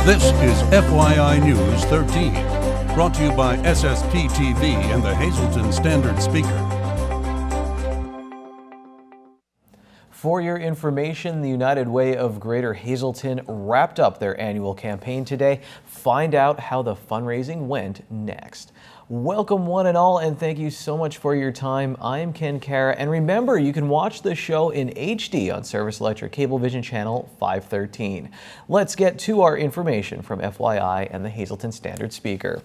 This is FYI News 13, brought to you by SSPTV and the Hazleton Standard Speaker. For your information, the United Way of Greater Hazleton wrapped up their annual campaign today. Find out how the fundraising went next. Welcome one and all, and thank you so much for your time. I'm Ken Kara, and remember, you can watch the show in HD on Service Electric Cablevision Channel 513. Let's get to our information from FYI and the Hazleton Standard Speaker.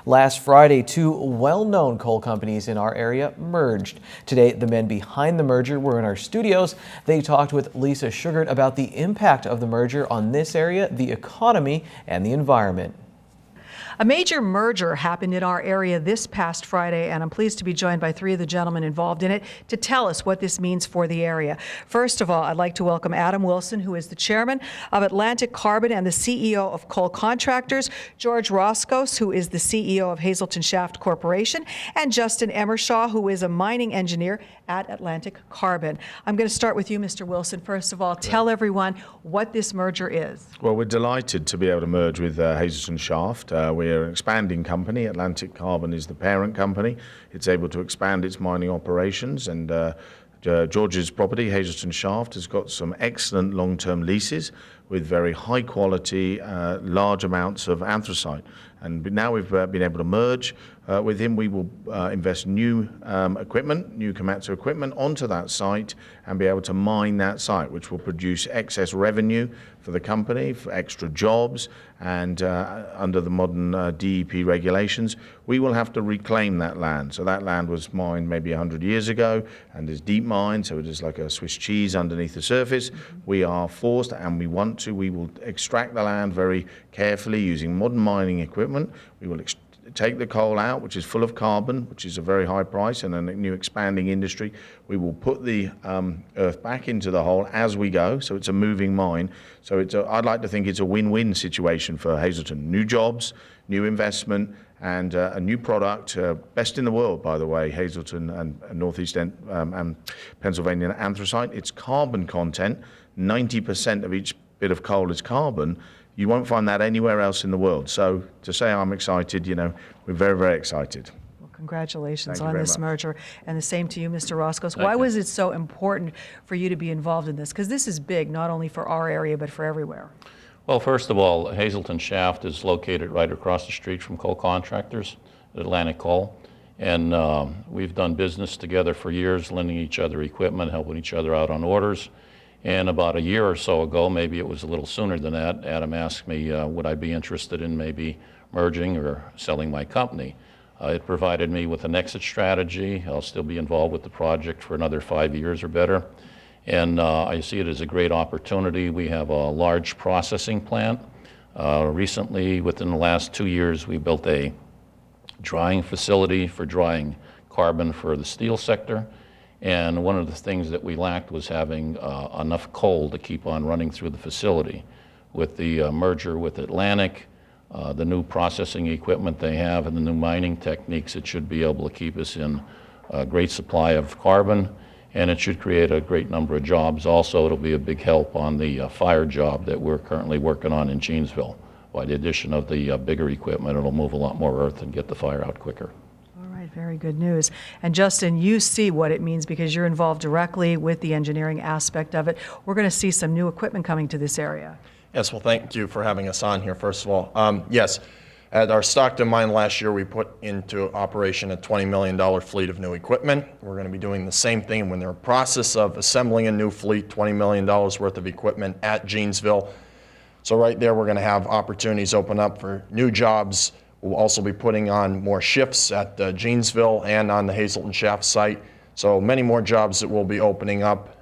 Last Friday, two well-known coal companies in our area merged. Today, the men behind the merger were in our studios. They talked with Lisa Sugart about the impact of the merger on this area, the economy, and the environment. A major merger happened in our area this past Friday, and I'm pleased to be joined by three of the gentlemen involved in it to tell us what this means for the area. First of all, I'd like to welcome Adam Wilson, who is the chairman of Atlantic Carbon and the CEO of Coal Contractors, George Roscos, who is the CEO of Hazleton Shaft Corporation, and Justin Emershaw, who is a mining engineer at Atlantic Carbon. I'm going to start with you, Mr. Wilson. First of all, tell everyone what this merger is. Well, we're delighted to be able to merge with Hazleton Shaft. We're an expanding company. Atlantic Carbon is the parent company. It's able to expand its mining operations, and George's property, Hazleton Shaft, has got some excellent long-term leases with very high quality, large amounts of anthracite. And now we've been able to merge with him. We will invest new equipment, new Komatsu equipment onto that site and be able to mine that site, which will produce excess revenue for the company, for extra jobs, and under the modern DEP regulations, we will have to reclaim that land. So that land was mined maybe 100 years ago and is deep mined, so it is like a Swiss cheese underneath the surface. We are forced, and we want to, we will extract the land very carefully using modern mining equipment. We will take the coal out, which is full of carbon, which is a very high price and a new expanding industry. We will put the earth back into the hole as we go, so it's a moving mine. So I'd like to think it's a win-win situation for Hazleton. New jobs, new investment, and a new product, best in the world, by the way, Hazleton and Northeast and Pennsylvania anthracite. Its carbon content, 90% of each bit of coal is carbon. You won't find that anywhere else in the world. So to say I'm excited, you know, we're very, very excited. Well, congratulations on this merger. And the same to you, Mr. Roscos. Why was it so important for you to be involved in this? Because this is big, not only for our area, but for everywhere. Well, first of all, Hazleton Shaft is located right across the street from Coal Contractors, Atlantic Coal. And we've done business together for years, lending each other equipment, helping each other out on orders. And about a year or so ago, maybe it was a little sooner than that, Adam asked me, would I be interested in maybe merging or selling my company? It provided me with an exit strategy. I'll still be involved with the project for another 5 years or better. And I see it as a great opportunity. We have a large processing plant. Recently, within the last 2 years, we built a drying facility for drying carbon for the steel sector. And one of the things that we lacked was having enough coal to keep on running through the facility. With the merger with Atlantic, the new processing equipment they have and the new mining techniques, it should be able to keep us in a great supply of carbon, and it should create a great number of jobs. Also, it'll be a big help on the fire job that we're currently working on in Jeansville. By the addition of the bigger equipment, it'll move a lot more earth and get the fire out quicker. Very good news. And Justin, you see what it means because you're involved directly with the engineering aspect of it. We're going to see some new equipment coming to this area. Yes, well, thank you for having us on here, first of all. Yes, at our Stockton mine last year, we put into operation a $20 million fleet of new equipment. We're going to be doing the same thing when they're in the process of assembling a new fleet, $20 million worth of equipment at Jeansville. So right there, we're going to have opportunities open up for new jobs. We'll also be putting on more shifts at Jeansville and on the Hazleton Shaft site. So many more jobs that will be opening up.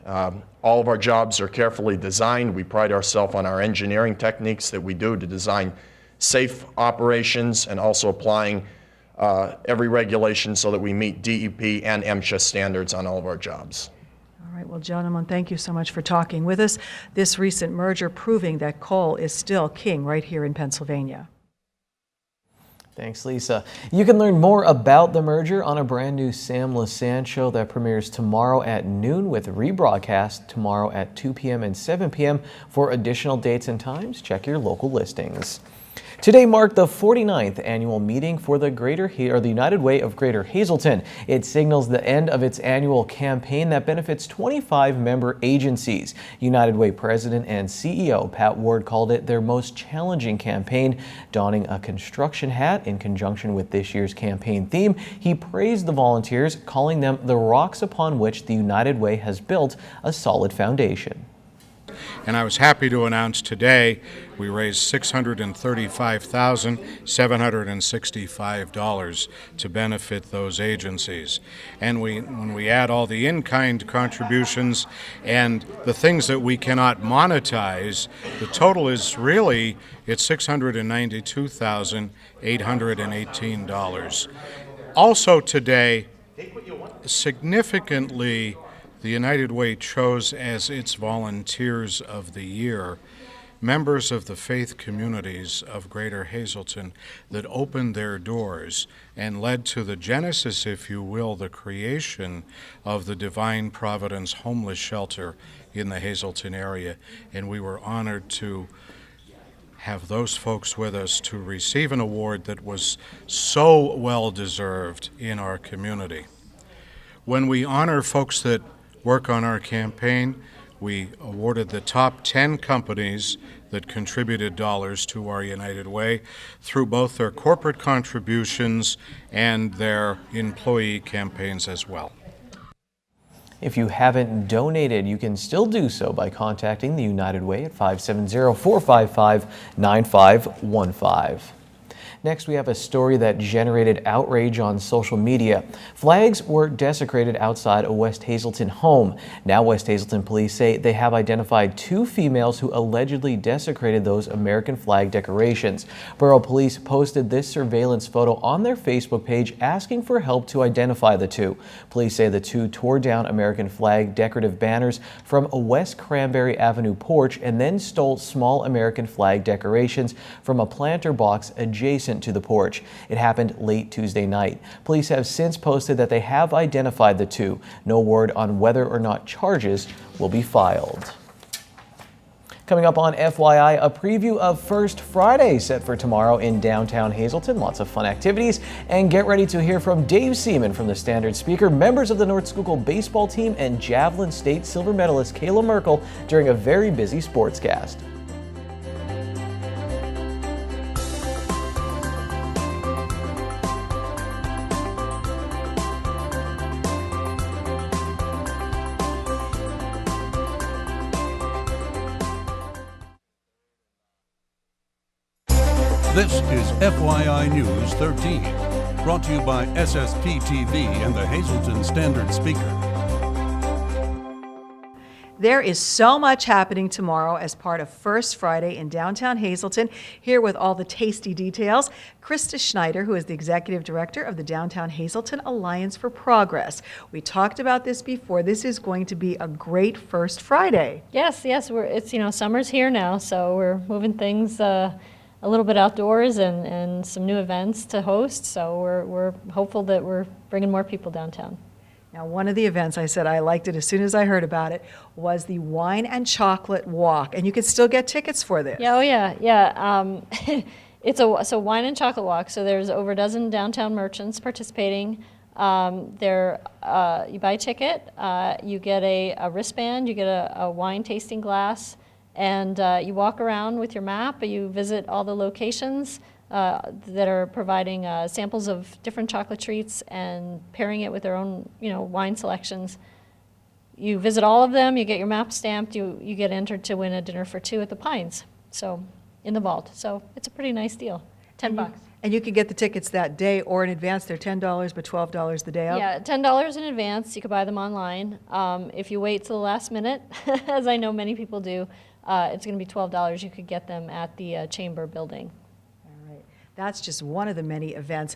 All of our jobs are carefully designed. We pride ourselves on our engineering techniques that we do to design safe operations and also applying every regulation so that we meet DEP and MSHA standards on all of our jobs. All right, well, gentlemen, thank you so much for talking with us. This recent merger proving that coal is still king right here in Pennsylvania. Thanks, Lisa. You can learn more about the merger on a brand new Sam Lassand show that premieres tomorrow at noon with rebroadcast tomorrow at 2 p.m. and 7 p.m. For additional dates and times, check your local listings. Today marked the 49th annual meeting for the United Way of Greater Hazleton. It signals the end of its annual campaign that benefits 25 member agencies. United Way President and CEO Pat Ward called it their most challenging campaign. Donning a construction hat in conjunction with this year's campaign theme, he praised the volunteers, calling them the rocks upon which the United Way has built a solid foundation. And I was happy to announce today we raised $635,765 to benefit those agencies. And when we add all the in-kind contributions and the things that we cannot monetize, the total is really, it's $692,818. Also today, significantly, the United Way chose as its volunteers of the year members of the faith communities of Greater Hazleton that opened their doors and led to the genesis, if you will, the creation of the Divine Providence Homeless Shelter in the Hazleton area. And we were honored to have those folks with us to receive an award that was so well deserved in our community. When we honor folks that work on our campaign, we awarded the top 10 companies that contributed dollars to our United Way through both their corporate contributions and their employee campaigns as well. If you haven't donated, you can still do so by contacting the United Way at 570-455-9515. Next, we have a story that generated outrage on social media. Flags were desecrated outside a West Hazleton home. Now West Hazleton police say they have identified 2 females who allegedly desecrated those American flag decorations. Borough Police posted this surveillance photo on their Facebook page asking for help to identify the 2. Police say the 2 tore down American flag decorative banners from a West Cranberry Avenue porch and then stole small American flag decorations from a planter box adjacent to the porch. It happened late Tuesday night. Police have since posted that they have identified the 2. No word on whether or not charges will be filed. Coming up on FYI, a preview of First Friday set for tomorrow in downtown Hazleton. Lots of fun activities. And get ready to hear from Dave Seaman from the Standard Speaker, members of the North Schuylkill baseball team, and Javelin State silver medalist Kayla Merkel during a very busy sportscast. This is FYI News 13, brought to you by SSPTV and the Hazleton Standard Speaker. There is so much happening tomorrow as part of First Friday in downtown Hazleton. Here with all the tasty details, Krista Schneider, who is the Executive Director of the Downtown Hazleton Alliance for Progress. We talked about this before. This is going to be a great First Friday. Yes, it's summer's here now, so we're moving things a little bit outdoors and some new events to host. So we're hopeful that we're bringing more people downtown. Now, one of the events, I said I liked it as soon as I heard about it, was the Wine and Chocolate Walk, and you can still get tickets for this. Yeah. It's a wine and chocolate walk. So there's over a dozen downtown merchants participating. You buy a ticket, you get a wristband, you get a wine tasting glass. And you walk around with your map, you visit all the locations that are providing samples of different chocolate treats and pairing it with their own, wine selections. You visit all of them, you get your map stamped, you get entered to win a dinner for 2 at the Pines, so in the vault. So it's a pretty nice deal, $10. And you can get the tickets that day or in advance. They're $10, but $12 the day of. Yeah, $10 in advance. You can buy them online. If you wait till the last minute, as I know many people do, it's going to be $12. You could get them at the Chamber building. All right. That's just one of the many events.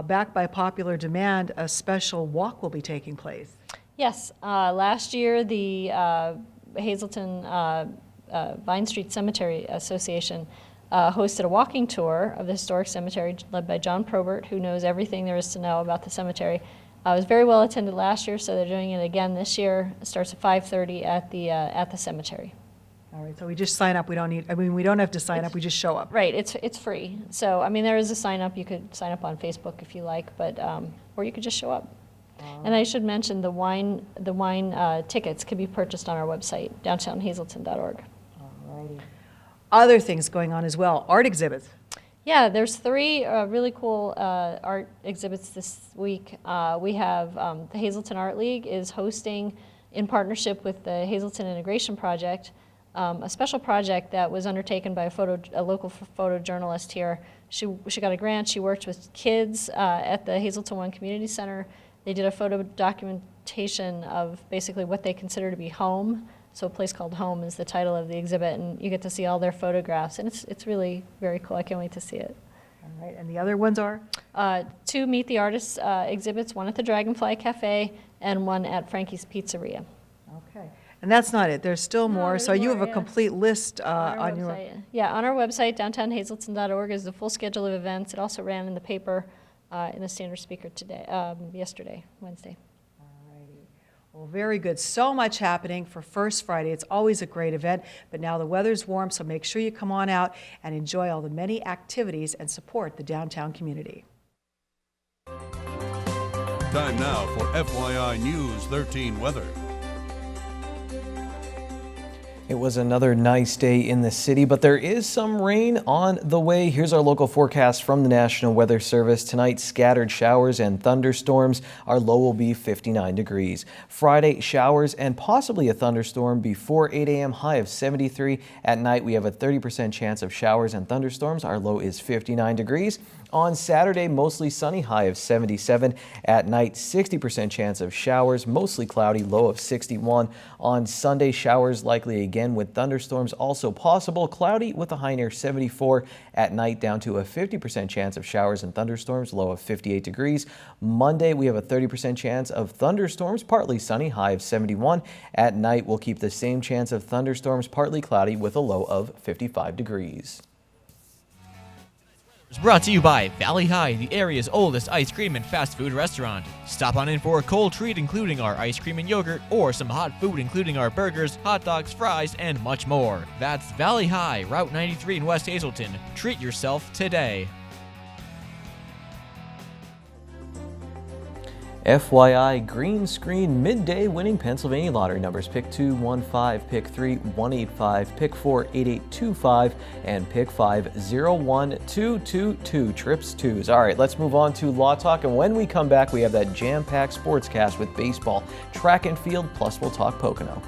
Backed by popular demand, a special walk will be taking place. Yes. Last year, the Hazleton Vine Street Cemetery Association hosted a walking tour of the historic cemetery led by John Probert, who knows everything there is to know about the cemetery. It was very well attended last year, so they're doing it again this year. It starts at 5:30 at the cemetery. All right, so we just sign up. We don't need, I mean, we don't have to sign up. We just show up. Right, it's free. So, I mean, there is a sign up. You could sign up on Facebook if you like, but or you could just show up. And I should mention the wine tickets can be purchased on our website, downtownhazelton.org. Other things going on as well, art exhibits. Yeah, there's 3 really cool art exhibits this week. We have the Hazleton Art League is hosting, in partnership with the Hazleton Integration Project, a special project that was undertaken by a local photojournalist here. She got a grant. She worked with kids at the Hazleton One Community Center. They did a photo documentation of basically what they consider to be home. So a place called Home is the title of the exhibit, and you get to see all their photographs, and it's really very cool. I can't wait to see it. All right, and the other ones are? 2 Meet the Artists exhibits, one at the Dragonfly Cafe and one at Frankie's Pizzeria. Okay, and that's not it. There's still more. there's So you more, have a yeah. complete list On your. website. Yeah, on our website, downtownhazelton.org, is the full schedule of events. It also ran in the paper in the Standard Speaker today, yesterday, Wednesday. Well, very good. So much happening for First Friday. It's always a great event, but now the weather's warm, so make sure you come on out and enjoy all the many activities and support the downtown community. Time now for FYI News 13 weather. It was another nice day in the city, but there is some rain on the way. Here's our local forecast from the National Weather Service. Tonight, scattered showers and thunderstorms. Our low will be 59 degrees. Friday, showers and possibly a thunderstorm before 8 a.m., high of 73. At night, we have a 30% chance of showers and thunderstorms. Our low is 59 degrees. On Saturday, mostly sunny, high of 77. At night, 60% chance of showers, mostly cloudy, low of 61. On Sunday, showers likely again with thunderstorms also possible, cloudy with a high near 74. At night, down to a 50% chance of showers and thunderstorms, low of 58 degrees. Monday, we have a 30% chance of thunderstorms, partly sunny, high of 71. At night, we'll keep the same chance of thunderstorms, partly cloudy with a low of 55 degrees. Brought to you by Valley High, the area's oldest ice cream and fast food restaurant. Stop on in for a cold treat including our ice cream and yogurt, or some hot food including our burgers, hot dogs, fries, and much more. That's Valley High, Route 93 in West Hazleton. Treat yourself today. FYI, green screen midday winning Pennsylvania lottery numbers. Pick 2, 1, 5, pick 3, 185, pick 4, 8825, and pick 5, 01222. Trips twos. All right, let's move on to Law Talk. And when we come back, we have that jam-packed sportscast with baseball, track and field, plus we'll talk Pocono.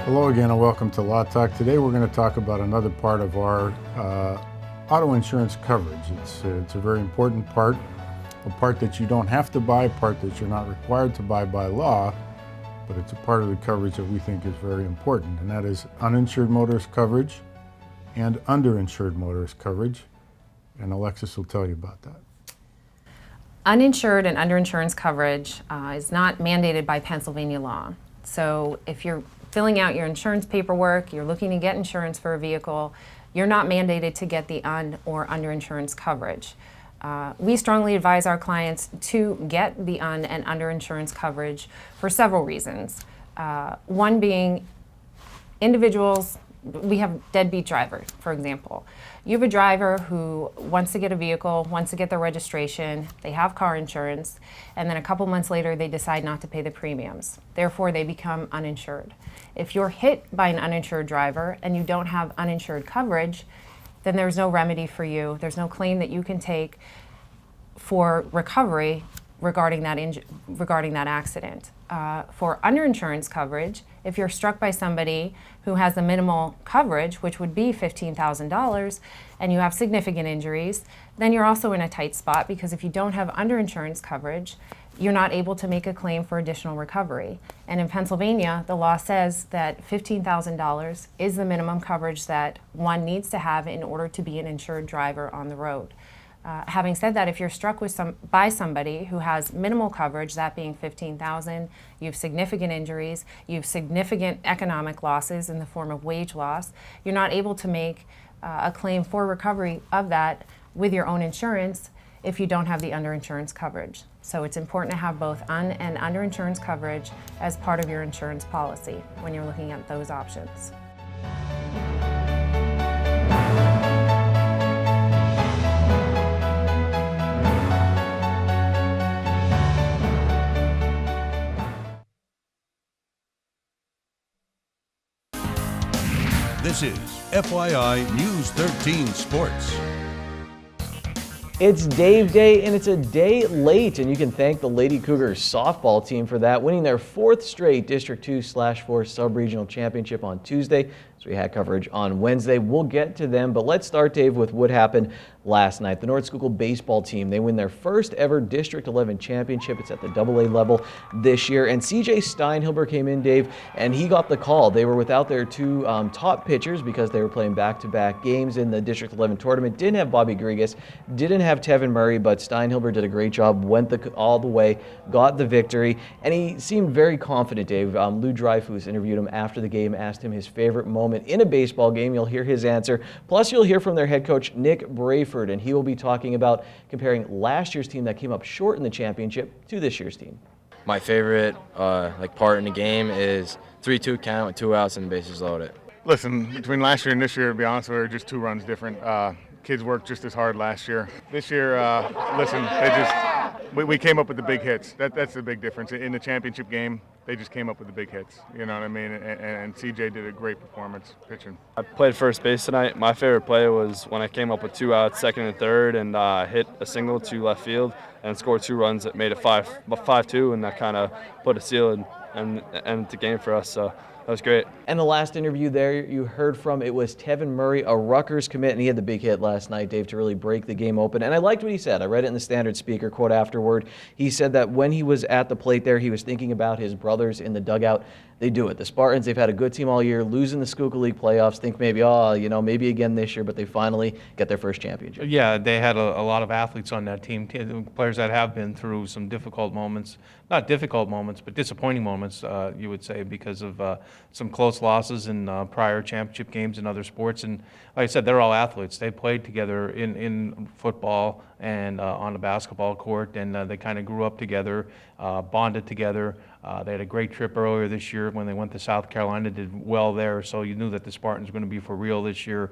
Hello again and welcome to Law Talk. Today we're going to talk about another part of our auto insurance coverage. It's a very important part, a part that you don't have to buy, a part that you're not required to buy by law, but it's a part of the coverage that we think is very important, and that is uninsured motorist coverage and underinsured motorist coverage, and Alexis will tell you about that. Uninsured and underinsurance coverage is not mandated by Pennsylvania law. So if you're filling out your insurance paperwork, you're looking to get insurance for a vehicle, you're not mandated to get the un- or underinsurance coverage. We strongly advise our clients to get the un- and underinsurance coverage for several reasons. One being individuals, we have deadbeat drivers, for example. You have a driver who wants to get a vehicle, wants to get their registration, they have car insurance, and then a couple months later they decide not to pay the premiums. Therefore, they become uninsured. If you're hit by an uninsured driver and you don't have uninsured coverage, then there's no remedy for you. There's no claim that you can take for recovery regarding that accident. For underinsurance coverage, if you're struck by somebody who has the minimal coverage, which would be $15,000, and you have significant injuries, then you're also in a tight spot, because if you don't have underinsurance coverage, you're not able to make a claim for additional recovery. And in Pennsylvania, the law says that $15,000 is the minimum coverage that one needs to have in order to be an insured driver on the road. Having said that, if you're struck with by somebody who has minimal coverage, that being $15,000, you have significant injuries, you have significant economic losses in the form of wage loss, you're not able to make a claim for recovery of that with your own insurance if you don't have the underinsurance coverage. So it's important to have both and underinsurance coverage as part of your insurance policy when you're looking at those options. This is FYI News 13 Sports. It's Dave Day, and it's a day late, and you can thank the Lady Cougars softball team for that, winning their 4th straight District 2/4 Sub-Regional Championship on Tuesday. So we had coverage on Wednesday. We'll get to them, but let's start, Dave, with what happened last night. The North Schuylkill baseball team, they win their first ever District 11 championship. It's at the AA level this year, and CJ Steinhilber came in, Dave, and he got the call. They were without their two top pitchers because they were playing back-to-back games in the District 11 tournament. Didn't have Bobby Grigas, didn't have Tevin Murray, but Steinhilber did a great job, went all the way, got the victory, and he seemed very confident, Dave. Lou Dreyfus interviewed him after the game, asked him his favorite moment in a baseball game. You'll hear his answer. Plus, you'll hear from their head coach, Nick Brayford, and he will be talking about comparing last year's team that came up short in the championship to this year's team. My favorite part in the game is 3-2 count with 2 outs and bases loaded. Listen, between last year and this year, to be honest with you, just 2 runs different. Kids worked just as hard last year. This year, listen, we came up with the big hits. That's the big difference. In the championship game, they just came up with the big hits. You know what I mean? And CJ did a great performance pitching. I played first base tonight. My favorite play was when I came up with 2 outs, 2nd and 3rd, and hit a single to left field and scored 2 runs that made it 5-2, and that kind of put a seal and the game for us. So that was great. And the last interview there you heard from, it was Tevin Murray, a Rutgers commit, and he had the big hit last night, Dave, to really break the game open. And I liked what he said. I read it in the Standard Speaker quote afterward. He said that when he was at the plate there, he was thinking about his brothers in the dugout. They do it. The Spartans, they've had a good team all year, losing the Schuylkill League playoffs, think maybe, maybe again this year, but they finally get their first championship. Yeah, they had a lot of athletes on that team, players that have been through some difficult moments, not difficult moments, but disappointing moments, you would say, because of some close losses in prior championship games in other sports. And like I said, they're all athletes. They played together in football and on the basketball court, and they kind of grew up together, bonded together. They had a great trip earlier this year when they went to South Carolina, did well there, so you knew that the Spartans were going to be for real this year.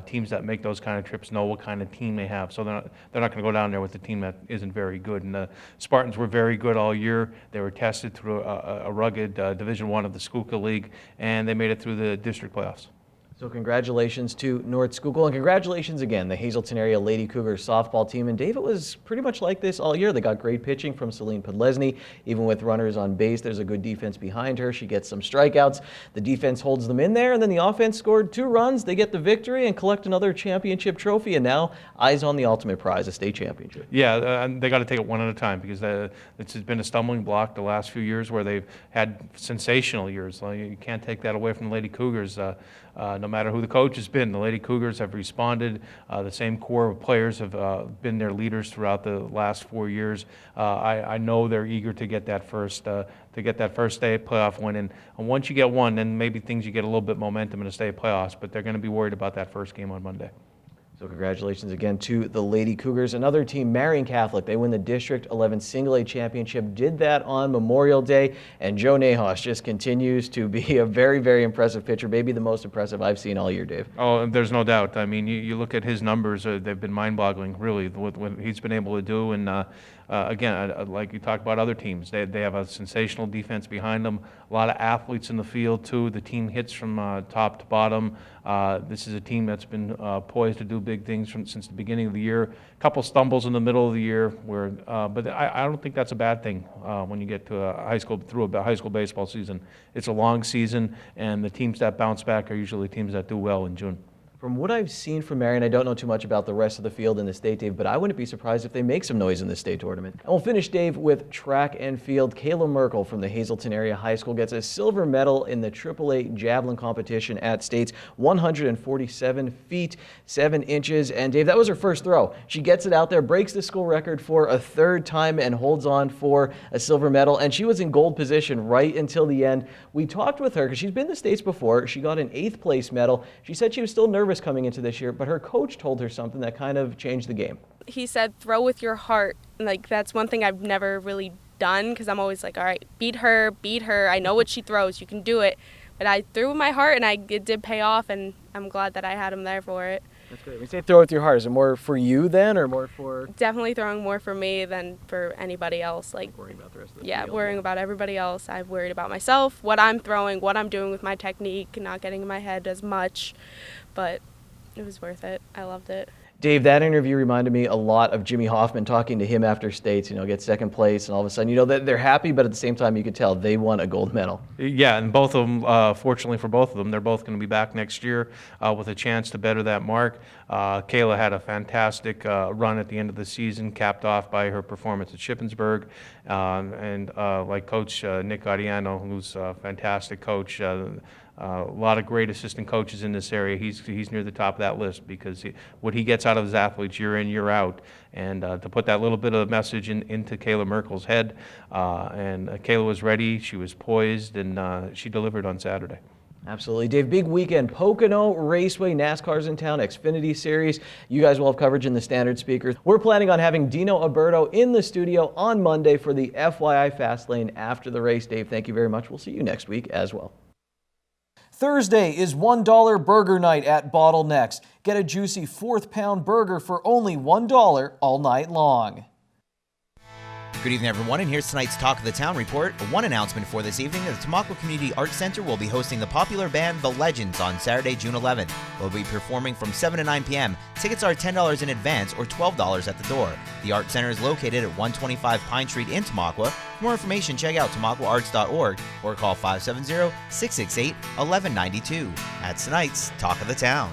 Teams that make those kind of trips know what kind of team they have, so they're not going to go down there with a team that isn't very good. And the Spartans were very good all year. They were tested through a rugged Division I of the Schuylkill League, and they made it through the district playoffs. So congratulations to North Schuylkill, and congratulations again, the Hazleton area Lady Cougars softball team. And Dave, it was pretty much like this all year. They got great pitching from Celine Podlesny. Even with runners on base, there's a good defense behind her. She gets some strikeouts. The defense holds them in there, and then the offense scored 2 runs. They get the victory and collect another championship trophy, and now eyes on the ultimate prize, a state championship. Yeah, they got to take it one at a time, because it's been a stumbling block the last few years where they've had sensational years. You can't take that away from the Lady Cougars. No matter who the coach has been, the Lady Cougars have responded. The same core of players have been their leaders throughout the last 4 years. I know they're eager to get that first state playoff win. And once you get one, then maybe you get a little bit momentum in the state playoffs. But they're going to be worried about that first game on Monday. So congratulations again to the Lady Cougars. Another team, Marion Catholic, they win the District 11 Single A Championship, did that on Memorial Day, and Joe Nahas just continues to be a very, very impressive pitcher, maybe the most impressive I've seen all year, Dave. Oh, there's no doubt. I mean, you look at his numbers, they've been mind-boggling, really, what he's been able to do, and again, like you talked about other teams, they have a sensational defense behind them, a lot of athletes in the field, too. The team hits from top to bottom. This is a team that's been poised to do big things since the beginning of the year. A couple stumbles in the middle of the year, but I don't think that's a bad thing when you get to a high school baseball season. It's a long season, and the teams that bounce back are usually teams that do well in June. From what I've seen from Marion, I don't know too much about the rest of the field in the state, Dave, but I wouldn't be surprised if they make some noise in the state tournament. And we'll finish, Dave, with track and field. Kayla Merkel from the Hazleton Area High School gets a silver medal in the AAA javelin competition at state's 147 feet, 7 inches. And Dave, that was her first throw. She gets it out there, breaks the school record for a third time, and holds on for a silver medal. And she was in gold position right until the end. We talked with her because she's been to the States before. She got an 8th place medal. She said she was still nervous coming into this year, but her coach told her something that kind of changed the game. He said, throw with your heart. Like, that's one thing I've never really done, because I'm always like, all right, beat her. I know what she throws. You can do it. But I threw with my heart, and it did pay off, and I'm glad that I had him there for it. That's great. When you say throw with your heart, is it more for you then, or more for? Definitely throwing more for me than for anybody else. Like worrying about the rest of the yeah, field. worrying about everybody else. I've worried about myself, what I'm throwing, what I'm doing with my technique, not getting in my head as much. But it was worth it. I loved it. Dave, that interview reminded me a lot of Jimmy Hoffman talking to him after states, get second place, and all of a sudden, they're happy, but at the same time, you could tell they won a gold medal. Yeah, and both of them, fortunately for both of them, they're both going to be back next year with a chance to better that mark. Kayla had a fantastic run at the end of the season, capped off by her performance at Shippensburg. And like Coach Nick Gaudiano, who's a fantastic coach, a lot of great assistant coaches in this area. He's near the top of that list because what he gets out of his athletes year in, year out, and to put that little bit of message into Kayla Merkel's head, and Kayla was ready, she was poised, and she delivered on Saturday. Absolutely. Dave, big weekend. Pocono Raceway, NASCAR's in town, Xfinity Series. You guys will have coverage in the Standard Speakers. We're planning on having Dino Alberto in the studio on Monday for the FYI Fast Lane after the race. Dave, thank you very much. We'll see you next week as well. Thursday is $1 burger night at Bottlenecks. Get a juicy 4th pound burger for only $1 all night long. Good evening, everyone, and here's tonight's Talk of the Town report. One announcement for this evening: the Tamaqua Community Arts Center will be hosting the popular band The Legends on Saturday, June 11th. They'll be performing from 7 to 9 p.m. Tickets are $10 in advance or $12 at the door. The Art Center is located at 125 Pine Street in Tamaqua. For more information, check out tamaquaarts.org or call 570-668-1192. That's tonight's Talk of the Town.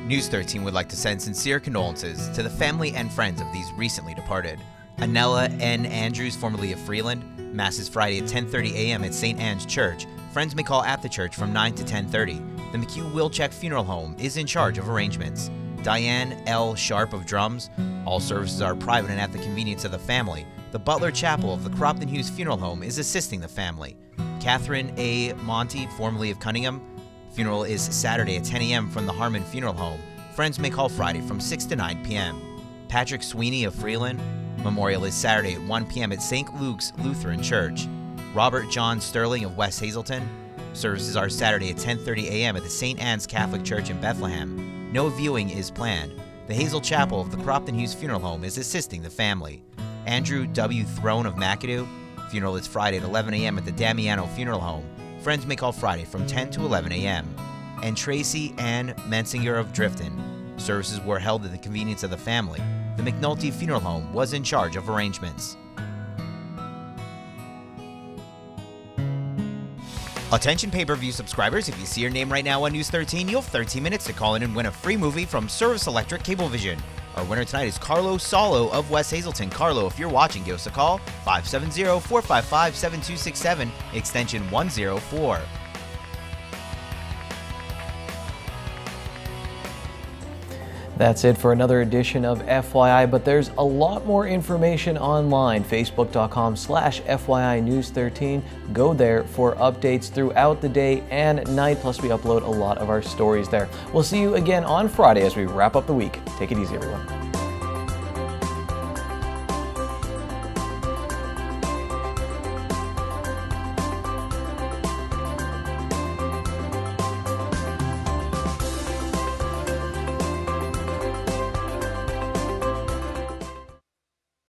News 13 would like to send sincere condolences to the family and friends of these recently departed. Anella N. Andrews, formerly of Freeland. Mass is Friday at 10:30 a.m. at St. Anne's Church. Friends may call at the church from 9 to 10:30. The McHugh Wilczek Funeral Home is in charge of arrangements. Diane L. Sharp of drums. All services are private and at the convenience of the family. The Butler Chapel of the Cropton Hughes Funeral Home is assisting the family. Catherine A. Monty, formerly of Cunningham. Funeral is Saturday at 10 a.m. from the Harmon Funeral Home. Friends may call Friday from 6 to 9 p.m. Patrick Sweeney of Freeland. Memorial is Saturday at 1 p.m. at St. Luke's Lutheran Church. Robert John Sterling of West Hazleton. Services are Saturday at 10:30 a.m. at the St. Anne's Catholic Church in Bethlehem. No viewing is planned. The Hazel Chapel of the Cropton Hughes Funeral Home is assisting the family. Andrew W. Throne of McAdoo. Funeral is Friday at 11 a.m. at the Damiano Funeral Home. Friends may call Friday from 10 to 11 a.m. And Tracy Ann Mensinger of Drifton. Services were held at the convenience of the family. The McNulty Funeral Home was in charge of arrangements. Attention pay-per-view subscribers, if you see your name right now on News 13, you'll have 13 minutes to call in and win a free movie from Service Electric Cablevision. Our winner tonight is Carlo Salo of West Hazleton. Carlo, if you're watching, give us a call, 570-455-7267, extension 104. That's it for another edition of FYI, but there's a lot more information online. Facebook.com/FYI News 13. Go there for updates throughout the day and night, plus we upload a lot of our stories there. We'll see you again on Friday as we wrap up the week. Take it easy, everyone.